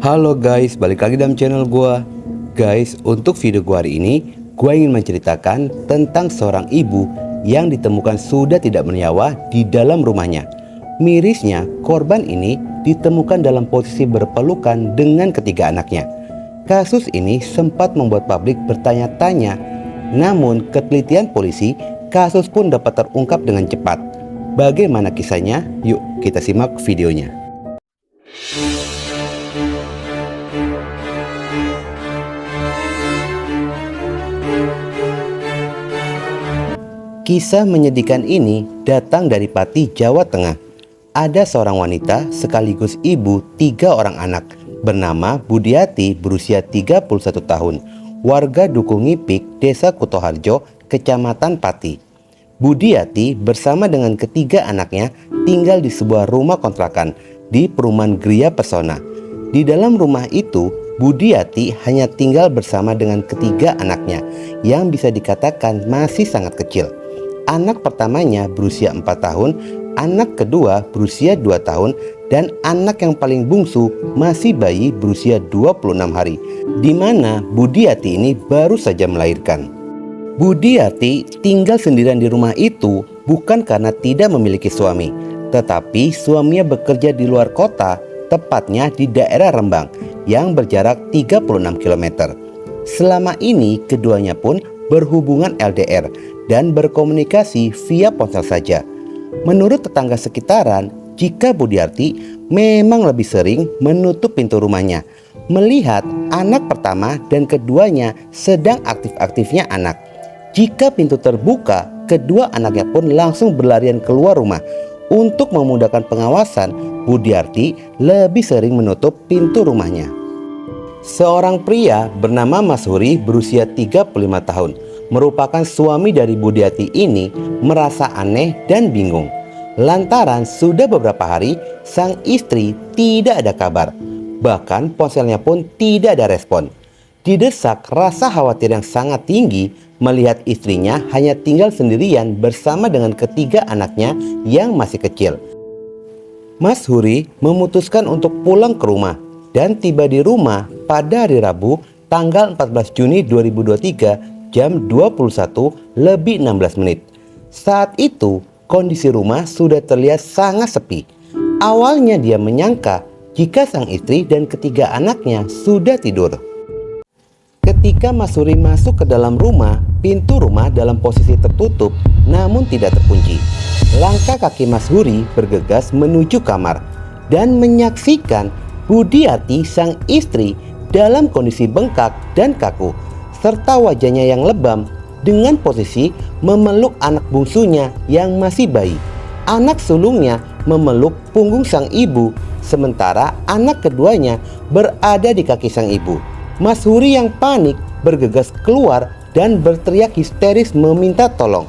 Halo guys, balik lagi dalam channel gua. Guys, untuk video gua hari ini, gua ingin menceritakan tentang seorang ibu yang ditemukan sudah tidak bernyawa di dalam rumahnya. Mirisnya, korban ini ditemukan dalam posisi berpelukan dengan ketiga anaknya. Kasus ini sempat membuat publik bertanya-tanya, namun ketelitian polisi, kasus pun dapat terungkap dengan cepat. Bagaimana kisahnya? Yuk kita simak videonya. Kisah menyedihkan ini datang dari Pati, Jawa Tengah. Ada seorang wanita sekaligus ibu 3 orang anak bernama Budiati berusia 31 tahun, warga Duku Ngipik, Desa Kutoharjo, Kecamatan Pati. Budiati bersama dengan ketiga anaknya tinggal di sebuah rumah kontrakan di perumahan Gria Pesona. Di dalam rumah itu, Budiati hanya tinggal bersama dengan ketiga anaknya yang bisa dikatakan masih sangat kecil. Anak pertamanya berusia 4 tahun, anak kedua berusia 2 tahun, dan anak yang paling bungsu masih bayi berusia 26 hari, di mana Budiati ini baru saja melahirkan. Budiati tinggal sendirian di rumah itu bukan karena tidak memiliki suami, tetapi suaminya bekerja di luar kota, tepatnya di daerah Rembang yang berjarak 36 km. Selama ini keduanya pun berhubungan LDR dan berkomunikasi via ponsel saja. Menurut tetangga sekitaran, jika Budiati memang lebih sering menutup pintu rumahnya, melihat anak pertama dan keduanya sedang aktif-aktifnya anak. Jika pintu terbuka, kedua anaknya pun langsung berlarian keluar rumah. Untuk memudahkan pengawasan, Budiati lebih sering menutup pintu rumahnya. Seorang pria bernama Mas Huri berusia 35 tahun, merupakan suami dari Budiati ini, merasa aneh dan bingung. Lantaran sudah beberapa hari sang istri tidak ada kabar. Bahkan ponselnya pun tidak ada respon. Didesak rasa khawatir yang sangat tinggi melihat istrinya hanya tinggal sendirian bersama dengan ketiga anaknya yang masih kecil. Mas Huri memutuskan untuk pulang ke rumah dan tiba di rumah pada hari Rabu tanggal 14 Juni 2023 jam 21:16. Saat itu kondisi rumah sudah terlihat sangat sepi. Awalnya dia menyangka jika sang istri dan ketiga anaknya sudah tidur. Ketika Mas Huri masuk ke dalam rumah, pintu rumah dalam posisi tertutup namun tidak terkunci. Langkah kaki Mas Huri bergegas menuju kamar dan menyaksikan Budiati sang istri dalam kondisi bengkak dan kaku, serta wajahnya yang lebam dengan posisi memeluk anak bungsunya yang masih bayi. Anak sulungnya memeluk punggung sang ibu, sementara anak keduanya berada di kaki sang ibu. Mas Huri yang panik bergegas keluar dan berteriak histeris meminta tolong.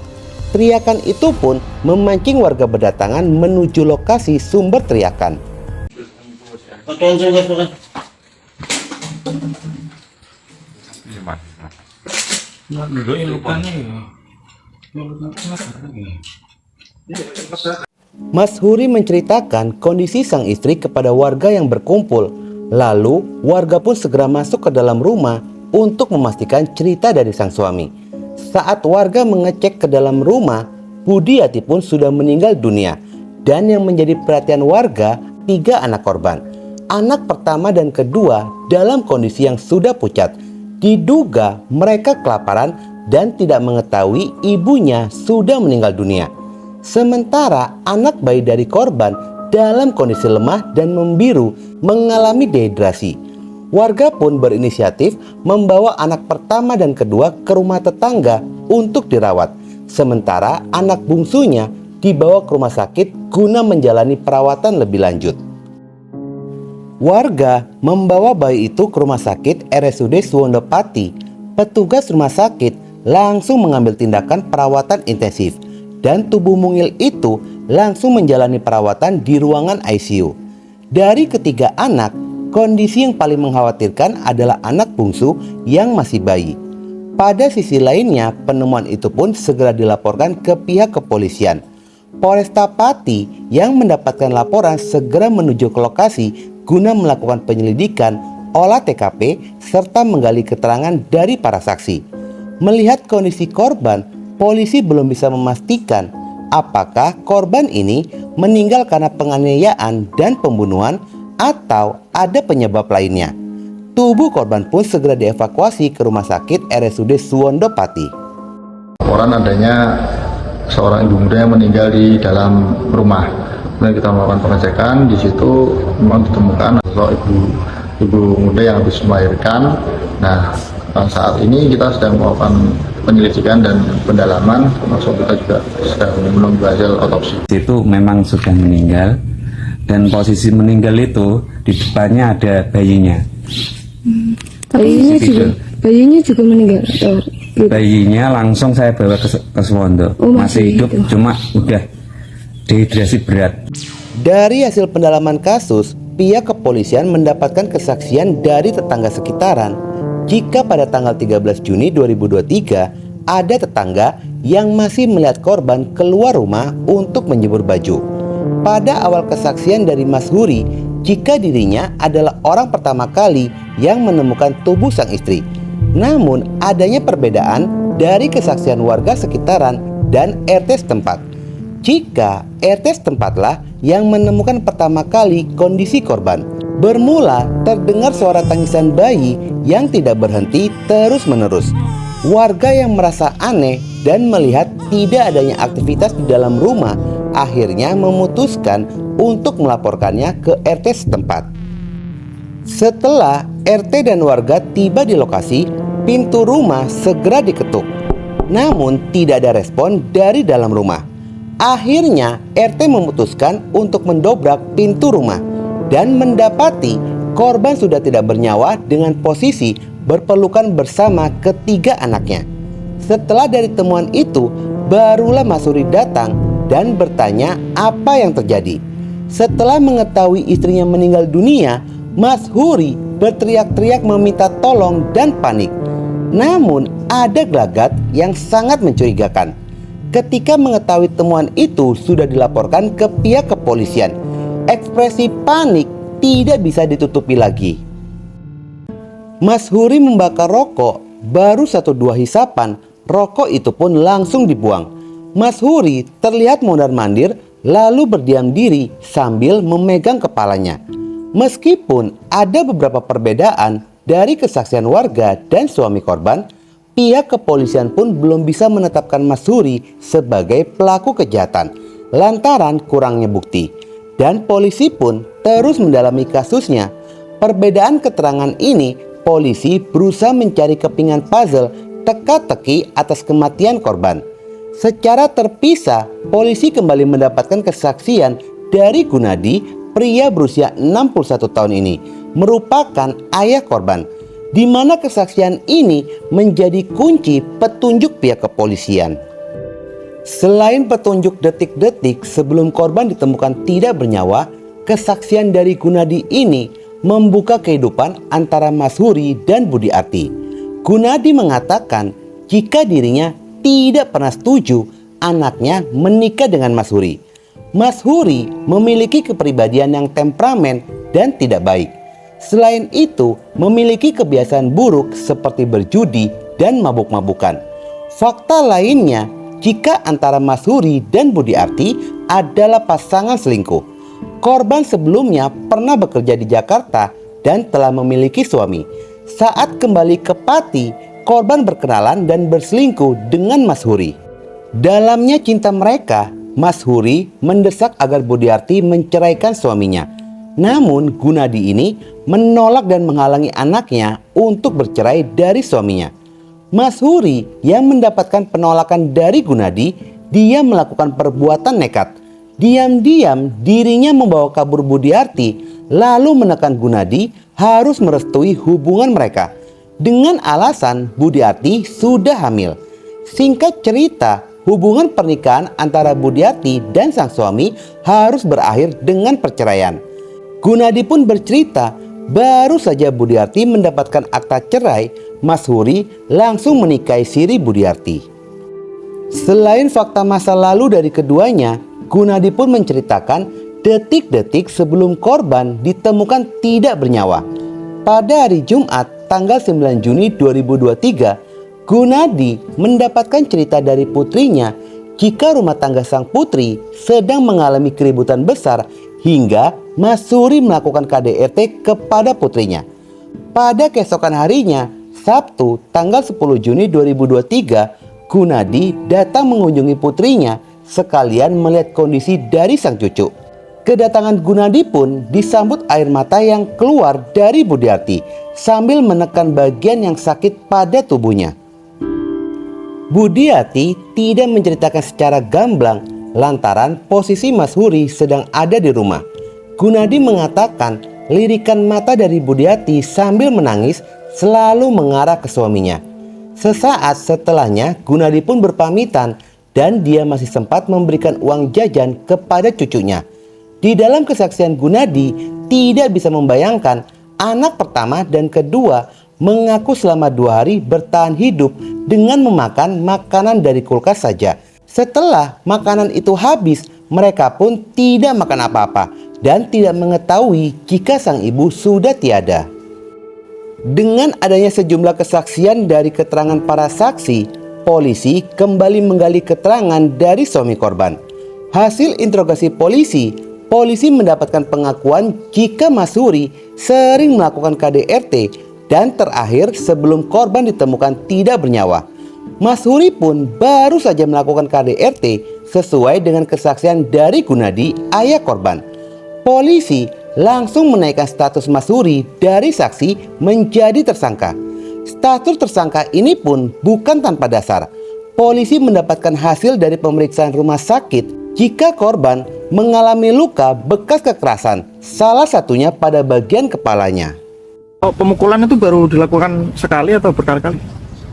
Teriakan itu pun memancing warga berdatangan menuju lokasi sumber teriakan. Mas Huri menceritakan kondisi sang istri kepada warga yang berkumpul. Lalu warga pun segera masuk ke dalam rumah untuk memastikan cerita dari sang suami. Saat warga mengecek ke dalam rumah, Budiati pun sudah meninggal dunia. Dan yang menjadi perhatian warga, 3 anak korban. Anak pertama dan kedua dalam kondisi yang sudah pucat. Diduga mereka kelaparan dan tidak mengetahui ibunya sudah meninggal dunia. Sementara anak bayi dari korban dalam kondisi lemah dan membiru mengalami dehidrasi. Warga pun berinisiatif membawa anak pertama dan kedua ke rumah tetangga untuk dirawat. Sementara anak bungsunya dibawa ke rumah sakit guna menjalani perawatan lebih lanjut. Warga membawa bayi itu ke rumah sakit RSUD Suwondo Pati. Petugas rumah sakit langsung mengambil tindakan perawatan intensif dan tubuh mungil itu langsung menjalani perawatan di ruangan ICU. Dari ketiga anak, kondisi yang paling mengkhawatirkan adalah anak bungsu yang masih bayi. Pada sisi lainnya, penemuan itu pun segera dilaporkan ke pihak kepolisian. Polresta Pati yang mendapatkan laporan segera menuju ke lokasi guna melakukan penyelidikan, olah TKP, serta menggali keterangan dari para saksi. Melihat kondisi korban, polisi belum bisa memastikan apakah korban ini meninggal karena penganiayaan dan pembunuhan atau ada penyebab lainnya. Tubuh korban pun segera dievakuasi ke rumah sakit RSUD Suwondo Pati. Laporan adanya seorang ibu muda yang meninggal di dalam rumah. Kemudian kita melakukan pengecekan, di situ memang ditemukan sosok ibu muda yang habis melahirkan. Nah, saat ini kita sedang melakukan penyelidikan dan pendalaman, termasuk kita juga sedang menunggu hasil otopsi. Itu memang sudah meninggal, dan posisi meninggal itu di depannya ada bayinya. Bayinya juga meninggal. Bayinya langsung saya bawa ke Suwondo. Masih hidup, cuma udah dehidrasi berat. Dari hasil pendalaman kasus, pihak kepolisian mendapatkan kesaksian dari tetangga sekitaran jika pada tanggal 13 Juni 2023 ada tetangga yang masih melihat korban keluar rumah untuk menjemur baju. Pada awal kesaksian dari Mas Huri, jika dirinya adalah orang pertama kali yang menemukan tubuh sang istri. Namun adanya perbedaan dari kesaksian warga sekitaran dan RT setempat. Jika RT setempatlah yang menemukan pertama kali kondisi korban. Bermula terdengar suara tangisan bayi yang tidak berhenti terus-menerus. Warga yang merasa aneh dan melihat tidak adanya aktivitas di dalam rumah akhirnya memutuskan untuk melaporkannya ke RT setempat. Setelah RT dan warga tiba di lokasi, pintu rumah segera diketuk. Namun tidak ada respon dari dalam rumah. Akhirnya RT memutuskan untuk mendobrak pintu rumah dan mendapati korban sudah tidak bernyawa dengan posisi berpelukan bersama ketiga anaknya. Setelah dari temuan itu, barulah Mas Huri datang dan bertanya apa yang terjadi. Setelah mengetahui istrinya meninggal dunia, Mas Huri berteriak-teriak meminta tolong dan panik. Namun ada gelagat yang sangat mencurigakan. Ketika mengetahui temuan itu sudah dilaporkan ke pihak kepolisian, ekspresi panik tidak bisa ditutupi lagi. Mas Huri membakar rokok, baru 1-2 hisapan, rokok itu pun langsung dibuang. Mas Huri terlihat mondar-mandir lalu berdiam diri sambil memegang kepalanya. Meskipun ada beberapa perbedaan dari kesaksian warga dan suami korban, pihak kepolisian pun belum bisa menetapkan Mas Huri sebagai pelaku kejahatan lantaran kurangnya bukti. Dan polisi pun terus mendalami kasusnya. Perbedaan keterangan ini, polisi berusaha mencari kepingan puzzle teka-teki atas kematian korban. Secara terpisah, polisi kembali mendapatkan kesaksian dari Gunadi, pria berusia 61 tahun ini, merupakan ayah korban, di mana kesaksian ini menjadi kunci petunjuk pihak kepolisian. Selain petunjuk detik-detik sebelum korban ditemukan tidak bernyawa, kesaksian dari Gunadi ini membuka kehidupan antara Mas Huri dan Budi Arti. Gunadi mengatakan jika dirinya tidak pernah setuju anaknya menikah dengan Mas Huri. Mas Huri memiliki kepribadian yang temperamen dan tidak baik. Selain itu, memiliki kebiasaan buruk seperti berjudi dan mabuk-mabukan. Fakta lainnya, jika antara Mas Huri dan Budi Arti adalah pasangan selingkuh. Korban sebelumnya pernah bekerja di Jakarta dan telah memiliki suami. Saat kembali ke Pati, korban berkenalan dan berselingkuh dengan Mas Huri. Dalamnya cinta mereka, Mas Huri mendesak agar Budi Arti menceraikan suaminya. Namun Gunadi ini menolak dan menghalangi anaknya untuk bercerai dari suaminya. Mas Huri yang mendapatkan penolakan dari Gunadi, dia melakukan perbuatan nekat. Diam-diam dirinya membawa kabur Budi Arti, lalu menekan Gunadi harus merestui hubungan mereka dengan alasan Budi Arti sudah hamil. Singkat cerita, hubungan pernikahan antara Budi Arti dan sang suami harus berakhir dengan perceraian. Gunadi pun bercerita, baru saja Budi Arti mendapatkan akta cerai, Mas Huri langsung menikahi siri Budi Arti. Selain fakta masa lalu dari keduanya, Gunadi pun menceritakan detik-detik sebelum korban ditemukan tidak bernyawa. Pada hari Jumat tanggal 9 Juni 2023, Gunadi mendapatkan cerita dari putrinya jika rumah tangga sang putri sedang mengalami keributan besar hingga Mas Suri melakukan KDRT kepada putrinya. Pada keesokan harinya, Sabtu tanggal 10 Juni 2023, Gunadi datang mengunjungi putrinya sekalian melihat kondisi dari sang cucu. Kedatangan Gunadi pun disambut air mata yang keluar dari Budiarti sambil menekan bagian yang sakit pada tubuhnya. Budiarti tidak menceritakan secara gamblang lantaran posisi Mas Huri sedang ada di rumah. Gunadi mengatakan lirikan mata dari Budiarti sambil menangis selalu mengarah ke suaminya. Sesaat setelahnya Gunadi pun berpamitan dan dia masih sempat memberikan uang jajan kepada cucunya. Di dalam kesaksian Gunadi tidak bisa membayangkan anak pertama dan kedua mengaku selama 2 hari bertahan hidup dengan memakan makanan dari kulkas saja. Setelah makanan itu habis, mereka pun tidak makan apa-apa dan tidak mengetahui jika sang ibu sudah tiada. Dengan adanya sejumlah kesaksian dari keterangan para saksi, polisi kembali menggali keterangan dari suami korban. Hasil interogasi polisi mendapatkan pengakuan jika Mas Suri sering melakukan KDRT dan terakhir sebelum korban ditemukan tidak bernyawa. Mas Suri pun baru saja melakukan KDRT sesuai dengan kesaksian dari Gunadi, ayah korban. Polisi langsung menaikkan status Mas Suri dari saksi menjadi tersangka. Status tersangka ini pun bukan tanpa dasar. Polisi mendapatkan hasil dari pemeriksaan rumah sakit jika korban mengalami luka bekas kekerasan, salah satunya pada bagian kepalanya. Oh, pemukulan itu baru dilakukan sekali atau berkali-kali?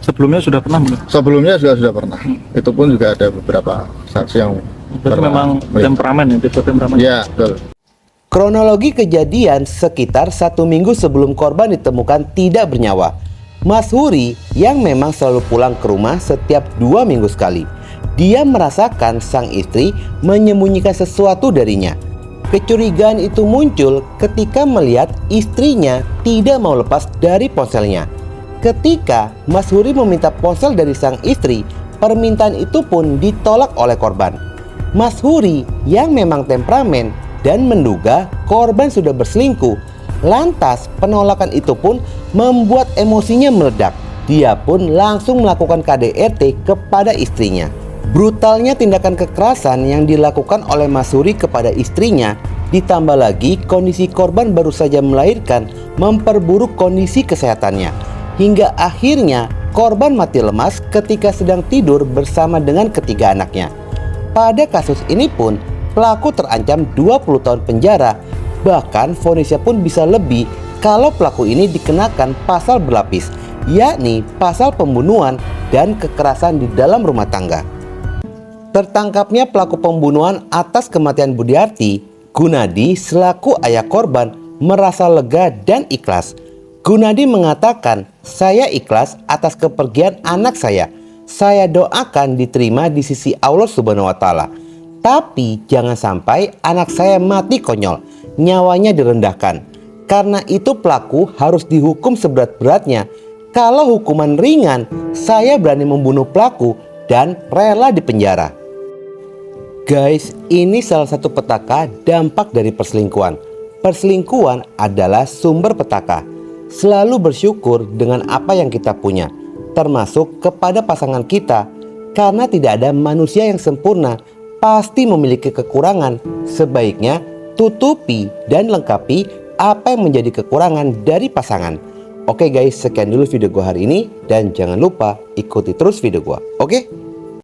Sebelumnya sudah pernah? Sebelumnya sudah pernah. Itu pun juga ada beberapa saksi yang Berarti memang temperamen ya, tipe temperamen. Ya, betul. Kronologi kejadian sekitar 1 minggu sebelum korban ditemukan tidak bernyawa. Mas Huri yang memang selalu pulang ke rumah setiap 2 minggu sekali. Dia merasakan sang istri menyembunyikan sesuatu darinya. Kecurigaan itu muncul ketika melihat istrinya tidak mau lepas dari ponselnya. Ketika Mas Huri meminta ponsel dari sang istri, permintaan itu pun ditolak oleh korban. Mas Huri yang memang temperamen dan menduga korban sudah berselingkuh. Lantas penolakan itu pun membuat emosinya meledak. Dia pun langsung melakukan KDRT kepada istrinya. Brutalnya tindakan kekerasan yang dilakukan oleh Mas Huri kepada istrinya, ditambah lagi kondisi korban baru saja melahirkan, memperburuk kondisi kesehatannya. Hingga akhirnya korban mati lemas ketika sedang tidur bersama dengan ketiga anaknya. Pada kasus ini pun pelaku terancam 20 tahun penjara. Bahkan vonisnya pun bisa lebih kalau pelaku ini dikenakan pasal berlapis, yakni pasal pembunuhan dan kekerasan di dalam rumah tangga. Tertangkapnya pelaku pembunuhan atas kematian Budiarti, Gunadi selaku ayah korban merasa lega dan ikhlas. Gunadi mengatakan, "Saya ikhlas atas kepergian anak saya. Saya doakan diterima di sisi Allah Subhanahu wa Ta'ala. Tapi jangan sampai anak saya mati konyol, nyawanya direndahkan. Karena itu pelaku harus dihukum seberat-beratnya. Kalau hukuman ringan, saya berani membunuh pelaku dan rela dipenjara." Guys, ini salah satu petaka dampak dari perselingkuhan. Perselingkuhan adalah sumber petaka. Selalu bersyukur dengan apa yang kita punya, termasuk kepada pasangan kita. Karena tidak ada manusia yang sempurna, pasti memiliki kekurangan. Sebaiknya tutupi dan lengkapi apa yang menjadi kekurangan dari pasangan. Oke guys, sekian dulu video gua hari ini. Dan jangan lupa ikuti terus video gua. Oke?